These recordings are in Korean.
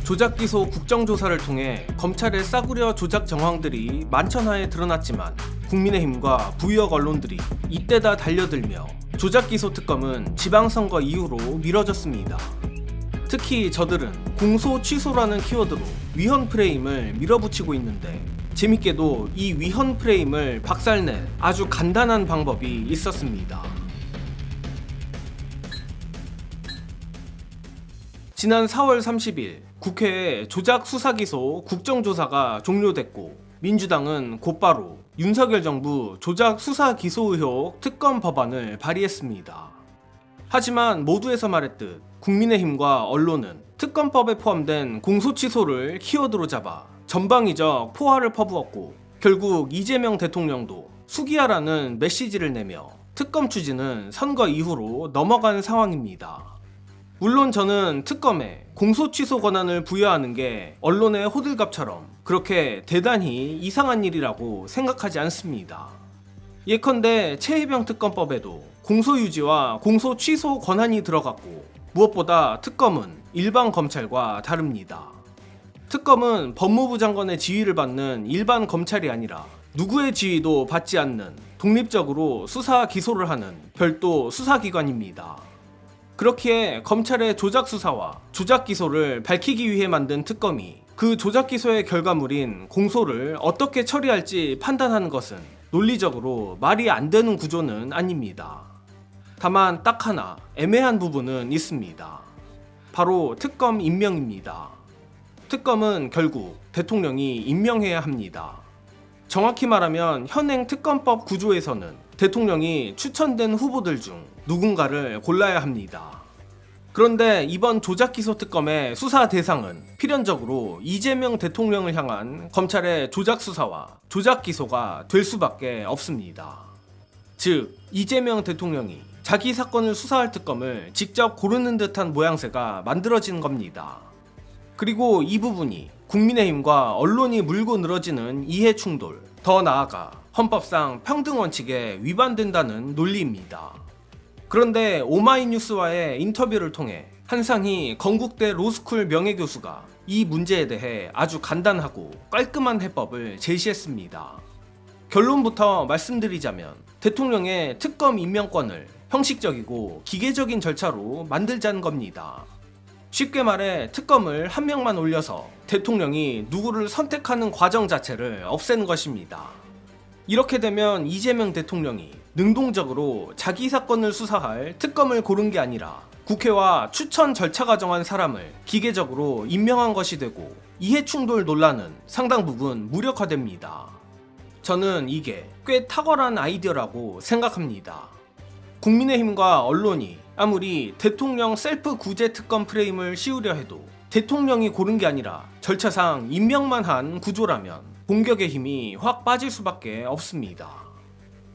조작기소 국정조사를 통해 검찰의 싸구려 조작 정황들이 만천하에 드러났지만 국민의힘과 부유억 언론들이 이때다 달려들며 조작기소 특검은 지방선거 이후로 미뤄졌습니다. 특히 저들은 공소 취소라는 키워드로 위헌 프레임을 밀어붙이고 있는데 재밌게도 이 위헌 프레임을 박살낼 아주 간단한 방법이 있었습니다. 지난 4월 30일 국회에 조작 수사기소 국정조사가 종료됐고 민주당은 곧바로 윤석열 정부 조작 수사 기소 의혹 특검 법안을 발의했습니다. 하지만 모두에서 말했듯 국민의힘과 언론은 특검법에 포함된 공소취소를 키워드로 잡아 전방위적 포화를 퍼부었고 결국 이재명 대통령도 수기하라는 메시지를 내며 특검 추진은 선거 이후로 넘어간 상황입니다. 물론 저는 특검에 공소취소 권한을 부여하는 게 언론의 호들갑처럼 그렇게 대단히 이상한 일이라고 생각하지 않습니다. 예컨대 최혜병 특검법에도 공소유지와 공소취소 권한이 들어갔고 무엇보다 특검은 일반 검찰과 다릅니다. 특검은 법무부 장관의 지휘를 받는 일반 검찰이 아니라 누구의 지휘도 받지 않는 독립적으로 수사 기소를 하는 별도 수사기관입니다. 그렇기에 검찰의 조작 수사와 조작 기소를 밝히기 위해 만든 특검이 그 조작 기소의 결과물인 공소를 어떻게 처리할지 판단하는 것은 논리적으로 말이 안 되는 구조는 아닙니다. 다만 딱 하나 애매한 부분은 있습니다. 바로 특검 임명입니다. 특검은 결국 대통령이 임명해야 합니다. 정확히 말하면 현행 특검법 구조에서는 대통령이 추천된 후보들 중 누군가를 골라야 합니다. 그런데 이번 조작기소 특검의 수사 대상은 필연적으로 이재명 대통령을 향한 검찰의 조작 수사와 조작 기소가 될 수밖에 없습니다. 즉, 이재명 대통령이 자기 사건을 수사할 특검을 직접 고르는 듯한 모양새가 만들어진 겁니다. 그리고 이 부분이 국민의힘과 언론이 물고 늘어지는 이해 충돌, 더 나아가 헌법상 평등 원칙에 위반된다는 논리입니다. 그런데 오마이뉴스와의 인터뷰를 통해 한상희 건국대 로스쿨 명예교수가 이 문제에 대해 아주 간단하고 깔끔한 해법을 제시했습니다. 결론부터 말씀드리자면 대통령의 특검 임명권을 형식적이고 기계적인 절차로 만들자는 겁니다. 쉽게 말해 특검을 한 명만 올려서 대통령이 누구를 선택하는 과정 자체를 없애는 것입니다. 이렇게 되면 이재명 대통령이 능동적으로 자기 사건을 수사할 특검을 고른 게 아니라 국회와 추천 절차가 정한 사람을 기계적으로 임명한 것이 되고 이해충돌 논란은 상당 부분 무력화됩니다. 저는 이게 꽤 탁월한 아이디어라고 생각합니다. 국민의힘과 언론이 아무리 대통령 셀프 구제 특검 프레임을 씌우려 해도 대통령이 고른 게 아니라 절차상 임명만 한 구조라면 공격의 힘이 확 빠질 수밖에 없습니다.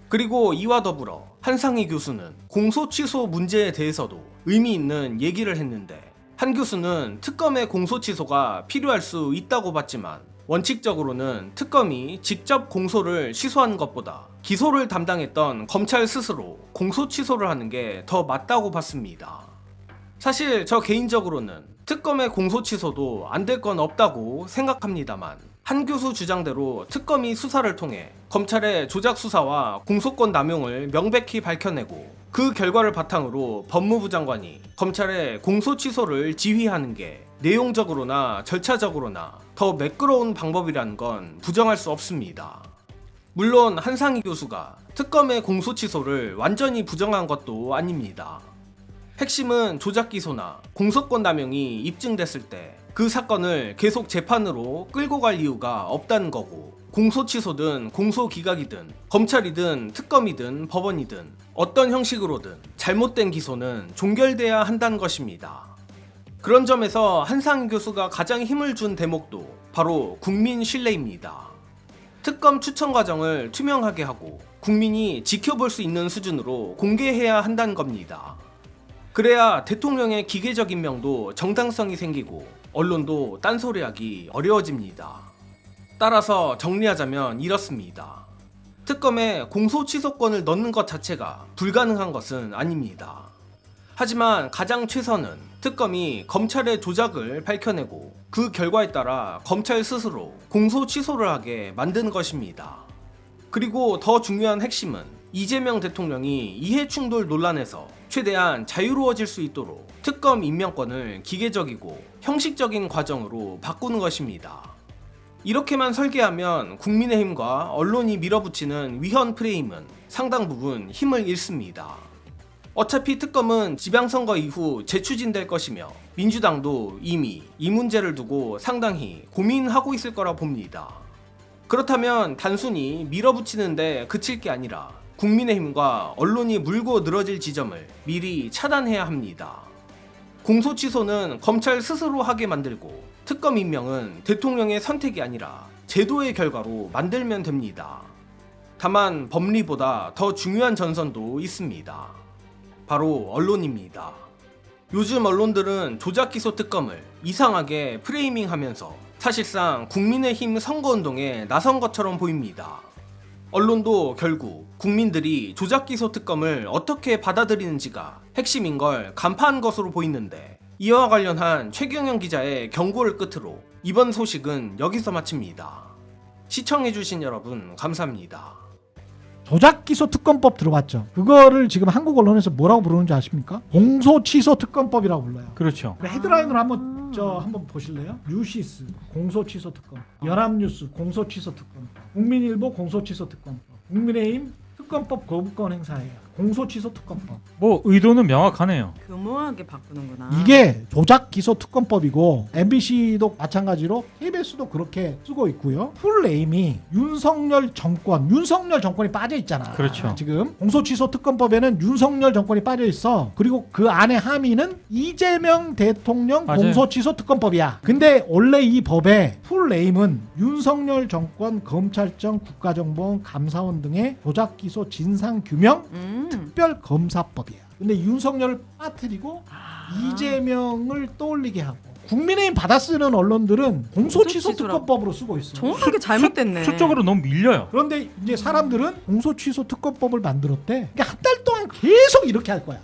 그리고 이와 더불어 한상희 교수는 공소 취소 문제에 대해서도 의미 있는 얘기를 했는데 한 교수는 특검의 공소 취소가 필요할 수 있다고 봤지만 원칙적으로는 특검이 직접 공소를 취소하는 것보다 기소를 담당했던 검찰 스스로 공소 취소를 하는 게 더 맞다고 봤습니다. 사실 저 개인적으로는 특검의 공소 취소도 안 될 건 없다고 생각합니다만 한 교수 주장대로 특검이 수사를 통해 검찰의 조작 수사와 공소권 남용을 명백히 밝혀내고 그 결과를 바탕으로 법무부 장관이 검찰의 공소 취소를 지휘하는 게 내용적으로나 절차적으로나 더 매끄러운 방법이라는 건 부정할 수 없습니다. 물론 한상희 교수가 특검의 공소 취소를 완전히 부정한 것도 아닙니다. 핵심은 조작 기소나 공소권 남용이 입증됐을 때 그 사건을 계속 재판으로 끌고 갈 이유가 없다는 거고 공소 취소든 공소 기각이든 검찰이든 특검이든 법원이든 어떤 형식으로든 잘못된 기소는 종결돼야 한다는 것입니다. 그런 점에서 한상희 교수가 가장 힘을 준 대목도 바로 국민 신뢰입니다. 특검 추천 과정을 투명하게 하고 국민이 지켜볼 수 있는 수준으로 공개해야 한다는 겁니다. 그래야 대통령의 기계적 임명도 정당성이 생기고 언론도 딴소리하기 어려워집니다. 따라서 정리하자면 이렇습니다. 특검에 공소 취소권을 넣는 것 자체가 불가능한 것은 아닙니다. 하지만 가장 최선은 특검이 검찰의 조작을 밝혀내고 그 결과에 따라 검찰 스스로 공소 취소를 하게 만든 것입니다. 그리고 더 중요한 핵심은 이재명 대통령이 이해충돌 논란에서 최대한 자유로워질 수 있도록 특검 임명권을 기계적이고 형식적인 과정으로 바꾸는 것입니다. 이렇게만 설계하면 국민의힘과 언론이 밀어붙이는 위헌 프레임은 상당 부분 힘을 잃습니다. 어차피 특검은 지방선거 이후 재추진될 것이며 민주당도 이미 이 문제를 두고 상당히 고민하고 있을 거라 봅니다. 그렇다면 단순히 밀어붙이는데 그칠 게 아니라 국민의힘과 언론이 물고 늘어질 지점을 미리 차단해야 합니다. 공소 취소는 검찰 스스로 하게 만들고 특검 임명은 대통령의 선택이 아니라 제도의 결과로 만들면 됩니다. 다만 법리보다 더 중요한 전선도 있습니다. 바로 언론입니다. 요즘 언론들은 조작기소 특검을 이상하게 프레이밍하면서 사실상 국민의힘 선거운동에 나선 것처럼 보입니다. 언론도 결국 국민들이 조작기소 특검을 어떻게 받아들이는지가 핵심인 걸 간파한 것으로 보이는데, 이와 관련한 최경영 기자의 경고를 끝으로 이번 소식은 여기서 마칩니다. 시청해주신 여러분 감사합니다. 조작기소 특검법 들어봤죠? 그거를 지금 한국 언론에서 뭐라고 부르는지 아십니까? 공소취소 특검법이라고 불러요. 그렇죠. 헤드라인으로 한번 보실래요? 뉴시스 공소취소 특검, 연합뉴스 공소취소 특검, 국민일보 공소취소 특검법, 국민의힘 특검법 거부권 행사해요. 공소취소 특검법. 뭐 의도는 명확하네요. 교묘하게 바꾸는구나. 이게 조작기소 특검법이고 MBC도 마찬가지로 KBS도 그렇게 쓰고 있고요. 풀네임이 윤석열 정권이 빠져 있잖아. 그렇죠. 지금 공소취소 특검법에는 윤석열 정권이 빠져 있어. 그리고 그 안에 함의는 이재명 대통령 맞아요. 공소취소 특검법이야. 근데 원래 이 법의 풀네임은 윤석열 정권 검찰청 국가정보원 감사원 등의 조작기소 진상규명 특별검사법이에요. 근데 윤석열을 빠뜨리고 이재명을 떠올리게 하고, 국민의힘 받아쓰는 언론들은 공소취소 공소취소라고. 특검법으로 쓰고 있어. 정확하게 잘못됐네. 수적으로 너무 밀려요. 그런데 이제 사람들은 공소취소 특검법을 만들었대. 그러니까 한 달 동안 계속 이렇게 할 거야.